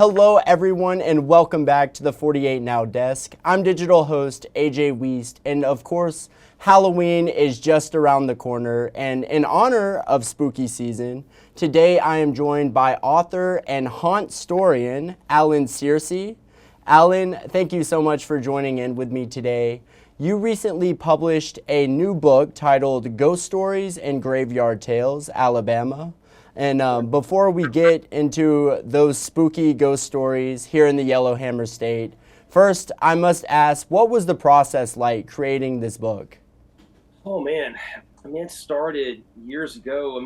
Hello, everyone, and welcome back to the 48 Now Desk. I'm digital host AJ Wiest, and of course, Halloween is just around the corner. And in honor of spooky season, today I am joined by author and haunt historian Allen Sircy. Allen, thank you so much for joining in with me today. You recently published a new book titled Ghost Stories and Graveyard Tales, Alabama. And before we get into those spooky ghost stories here in the Yellowhammer State, first I must ask, what was the process like creating this book? Oh man, it started years ago.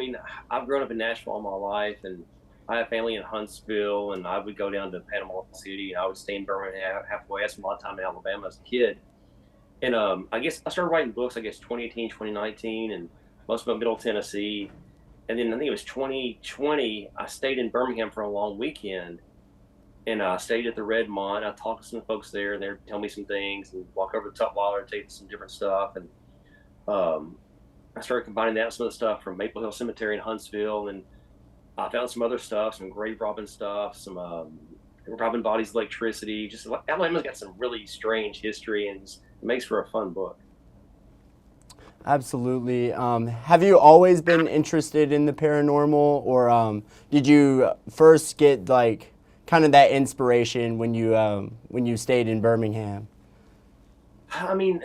I've grown up in Nashville all my life, and I have family in Huntsville, and I would go down to Panama City, and I would stay in Birmingham halfway. I spent a lot of time in Alabama as a kid, and I guess I started writing books. I guess 2018, 2019, and most of them Middle Tennessee, and then I think it was 2020. I stayed in Birmingham for a long weekend, and I stayed at the Redmont. I talked to some folks there, and they'd tell me some things, and walk over to Tutwiler and tell you some different stuff, and um, I started combining that with some of the stuff from Maple Hill Cemetery in Huntsville, and I found some other stuff, some grave robbing stuff, some robbing bodies, of electricity. Just like Alabama's got some really strange history, and it makes for a fun book. Absolutely. Have you always been interested in the paranormal, or did you first get like kind of that inspiration when you stayed in Birmingham? I mean,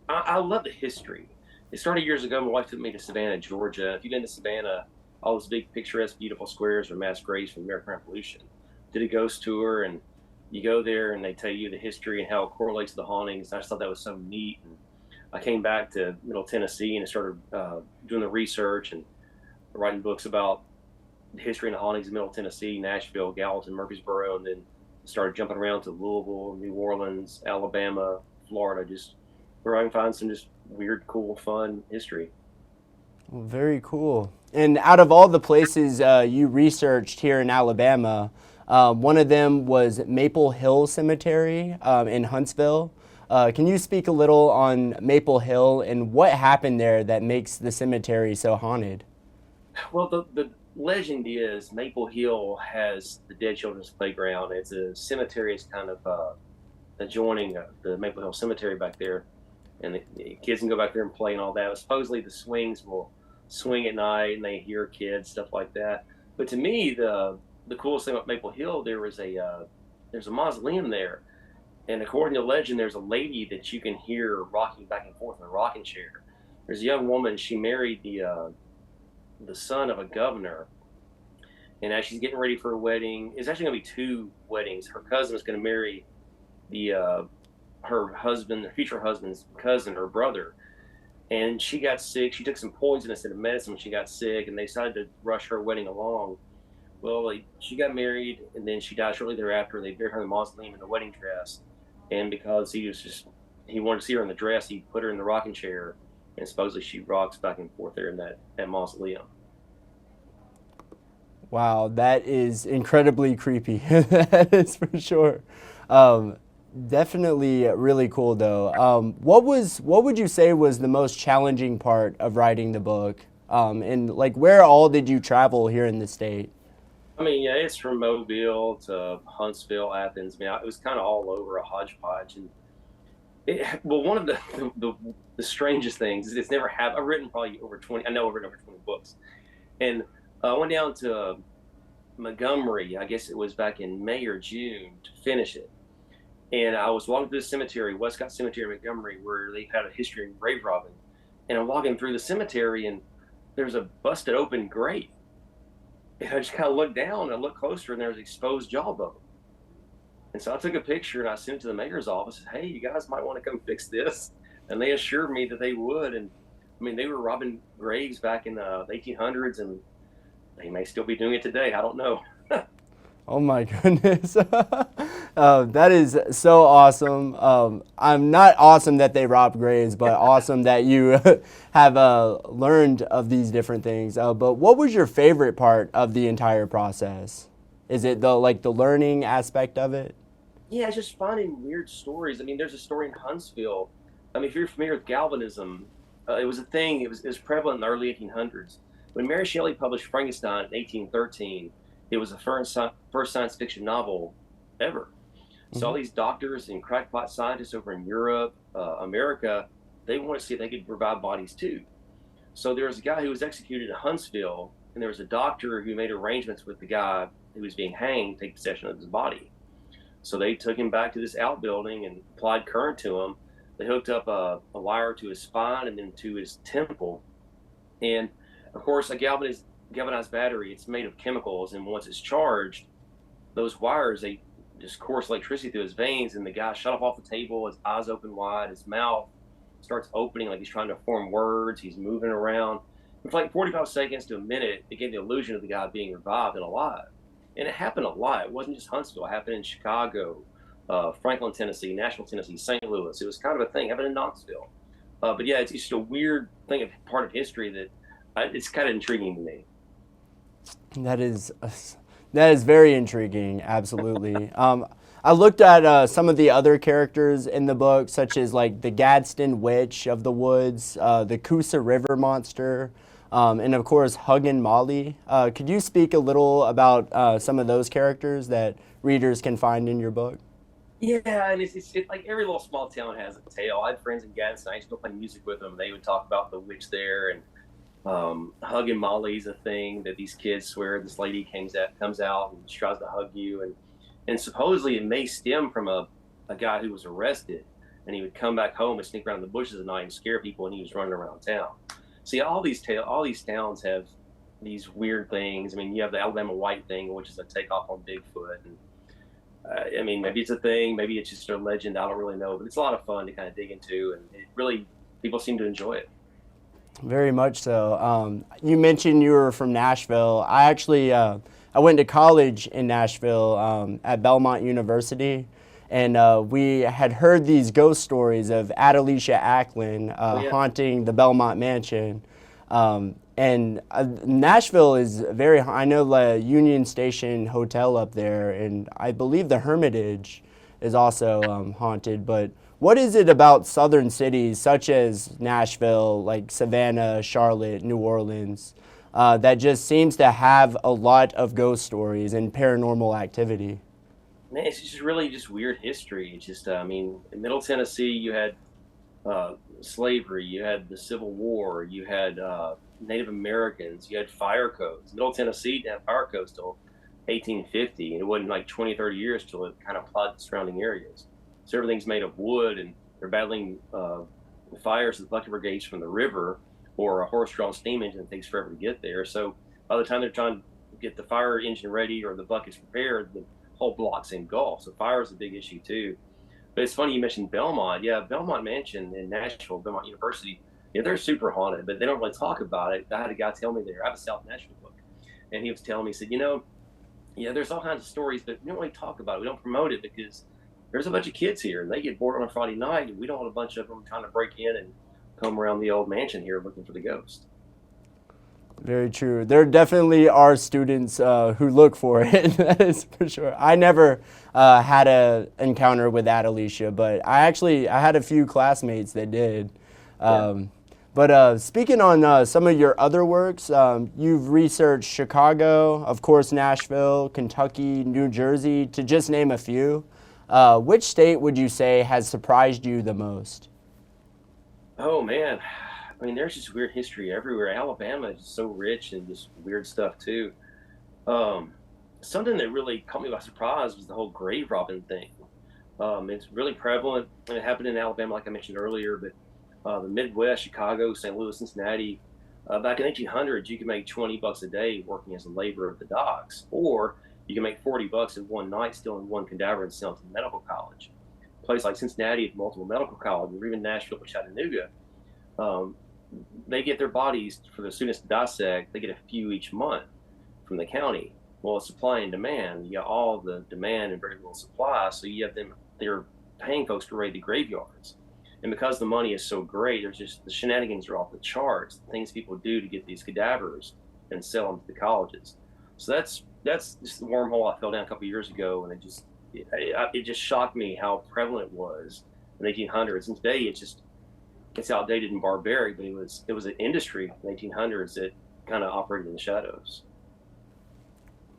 I love the history. It started years ago. My wife took me to Savannah, Georgia. If you've been to Savannah, all those big, picturesque, beautiful squares are mass graves from the American Revolution. Did a ghost tour, and you go there, and they tell you the history and how it correlates to the hauntings. I just thought that was so neat. And I came back to Middle Tennessee and started doing the research and writing books about the history and the hauntings of Middle Tennessee, Nashville, Gallatin, Murfreesboro, and then started jumping around to Louisville, New Orleans, Alabama, Florida, just where I can find some just weird, cool, fun history. Well, very cool. And out of all the places you researched here in Alabama, one of them was Maple Hill Cemetery in Huntsville. Can you speak a little on Maple Hill and what happened there that makes the cemetery so haunted? Well, the legend is Maple Hill has the Dead Children's Playground. It's a cemetery. It's kind of adjoining the Maple Hill Cemetery back there, and the kids can go back there and play and all that. Supposedly, the swings will swing at night, and they hear kids, stuff like that. But to me, the coolest thing about Maple Hill, there's a mausoleum there, and according to legend, there's a lady that you can hear rocking back and forth in a rocking chair. There's a young woman. She married the son of a governor, and as she's getting ready for a wedding, it's actually going to be two weddings. Her cousin is going to marry the her husband, her future husband's cousin or brother, and she got sick. She took some poison instead of medicine when she got sick, and they decided to rush her wedding along. Well, she got married, and then she died shortly thereafter. They buried her in the mausoleum in the wedding dress, and because he wanted to see her in the dress, he put her in the rocking chair, and supposedly she rocks back and forth there in that mausoleum. Wow, that is incredibly creepy. That is for sure. Um, Definitely really cool though. What would you say was the most challenging part of writing the book? And like where all did you travel here in the state? Yeah, it's from Mobile to Huntsville, Athens. It was kind of all over, a hodgepodge. And well, one of the strangest things is it's never happened. I've written probably over 20. I know I've written over 20 books, and I went down to Montgomery. I guess it was back in May or June to finish it. And I was walking through the cemetery, Westcott Cemetery in Montgomery, where they had a history of grave robbing. And I'm walking through the cemetery, and there's a busted open grave. And I just kind of looked down and I looked closer, and there was exposed jawbone. And so I took a picture and I sent it to the mayor's office. And said, hey, you guys might want to come fix this. And they assured me that they would. And they were robbing graves back in the 1800s, and they may still be doing it today. I don't know. Oh my goodness. That is so awesome. I'm not awesome that they rob graves, but awesome that you have learned of these different things. But what was your favorite part of the entire process? Is it the learning aspect of it? Yeah, it's just finding weird stories. There's a story in Huntsville. If you're familiar with galvanism, it was a thing. It was prevalent in the early 1800s when Mary Shelley published Frankenstein in 1813. it was the first science fiction novel ever. So all Mhm. these doctors and crackpot scientists over in Europe, America, they want to see if they could revive bodies too. So there was a guy who was executed in Huntsville, and there was a doctor who made arrangements with the guy who was being hanged to take possession of his body. So they took him back to this outbuilding and applied current to him. They hooked up a wire to his spine and then to his temple. And of course, a galvanized battery, it's made of chemicals. And once it's charged, those wires, they just course electricity through his veins. And the guy shut off the table, his eyes open wide, his mouth starts opening like he's trying to form words. He's moving around. And for like 45 seconds to a minute, it gave the illusion of the guy being revived and alive. And it happened a lot. It wasn't just Huntsville. It happened in Chicago, Franklin, Tennessee, Nashville, Tennessee, St. Louis. It was kind of a thing. It happened in Knoxville. But yeah, it's just a weird thing, part of history that it's kind of intriguing to me. That is that is very intriguing. Absolutely. I looked at some of the other characters in the book, such as like the Gadsden Witch of the Woods, the Coosa River Monster, and of course Hug and Molly. Could you speak a little about some of those characters that readers can find in your book? Yeah, and it's like every little small town has a tale. I had friends in Gadsden. I used to play music with them. They would talk about the witch there, and hugging Molly's a thing that these kids swear this lady comes out and she tries to hug you, and supposedly it may stem from a guy who was arrested, and he would come back home and sneak around the bushes at night and scare people, and he was running around town. See, all these towns have these weird things. I mean, you have the Alabama White thing, which is a takeoff on Bigfoot, and I mean, maybe it's a thing, maybe it's just a legend. I don't really know, but it's a lot of fun to kind of dig into, and it really people seem to enjoy it. Very much so. You mentioned you were from Nashville. I actually I went to college in Nashville at Belmont University, and we had heard these ghost stories of Adelicia Ackland Oh yeah, haunting the Belmont Mansion. And Nashville is very. I know the Union Station Hotel up there, and I believe the Hermitage is also haunted. But what is it about southern cities such as Nashville, like Savannah, Charlotte, New Orleans, that just seems to have a lot of ghost stories and paranormal activity? man, it's just really just weird history. It's just, I mean, in Middle Tennessee, you had slavery, you had the Civil War, you had Native Americans, you had fire codes. Middle Tennessee didn't have fire codes till 1850, and it wasn't like 20, 30 years till it kind of applied to surrounding areas. So everything's made of wood, and they're battling fires with bucket brigades from the river or a horse-drawn steam engine that takes forever to get there. So by the time they're trying to get the fire engine ready or the buckets prepared, the whole block's engulfed. So fire is a big issue too. But it's funny you mentioned Belmont. Yeah, Belmont Mansion in Nashville, Belmont University. Yeah, they're super haunted, but they don't really talk about it. I had a guy tell me there. I have a South Nashville book, and he was telling me, he said, yeah, there's all kinds of stories, but we don't really talk about it. We don't promote it because there's a bunch of kids here, and they get bored on a Friday night, and we don't want a bunch of them trying to break in and come around the old mansion here looking for the ghost. Very true. There definitely are students who look for it. That is for sure. I never had a encounter with Adelicia, but I had a few classmates that did. Yeah. But speaking on some of your other works, you've researched Chicago, of course, Nashville, Kentucky, New Jersey, to just name a few. Which state would you say has surprised you the most? Oh man, I mean, there's just weird history everywhere. Alabama is so rich and just weird stuff too. Um, Something that really caught me by surprise was the whole grave robbing thing. It's really prevalent, and it happened in Alabama, like I mentioned earlier. But the Midwest, Chicago, St. Louis, Cincinnati, back in 1800s, you could make $20 a day working as a laborer at the docks, or you can make $40 in one night stealing one cadaver and selling to the medical college. A place like Cincinnati had multiple medical colleges, or even Nashville or Chattanooga. Um, they get their bodies for the students to dissect. They get a few each month from the county. Well, it's supply and demand. You got all the demand and very little supply, so you have them. They're paying folks to raid the graveyards, and because the money is so great, there's just the shenanigans are off the charts. The things people do to get these cadavers and sell them to the colleges. So that's just the wormhole I fell down a couple of years ago, and it just shocked me how prevalent it was in the 1800s. And today it's outdated and barbaric, but it was an industry in the 1800s that kind of operated in the shadows.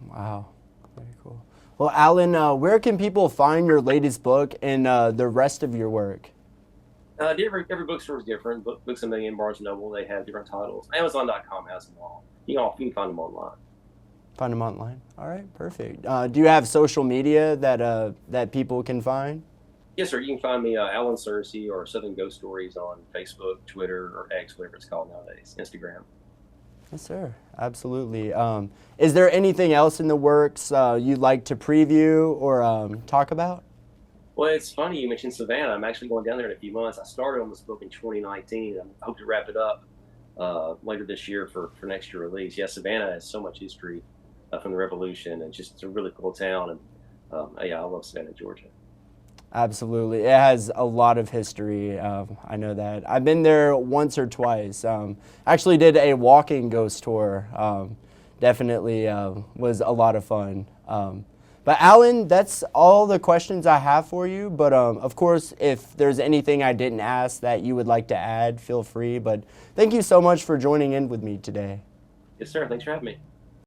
Wow, very cool. Well, Allen, where can people find your latest book and the rest of your work? Every bookstore is different. Books a Million, Barnes and Noble, they have different titles. Amazon.com has them all. You can find them online. Find them online. All right, perfect. Do you have social media that people can find? Yes, sir. You can find me Allen Sircy or Southern Ghost Stories on Facebook, Twitter, or X, whatever it's called nowadays, Instagram. Yes, sir. Absolutely. Is there anything else in the works you'd like to preview or talk about? Well, it's funny you mentioned Savannah. I'm actually going down there in a few months. I started on this book in 2019. I hope to wrap it up later this year for next year release. Yeah, Savannah has so much history from the Revolution, and just it's a really cool town. And yeah, I love Savannah, Georgia. Absolutely. It has a lot of history. I know that. I've been there once or twice. Actually did a walking ghost tour. Definitely was a lot of fun. But Allen, that's all the questions I have for you. But of course, if there's anything I didn't ask that you would like to add, feel free. But thank you so much for joining in with me today. Yes, sir. Thanks for having me.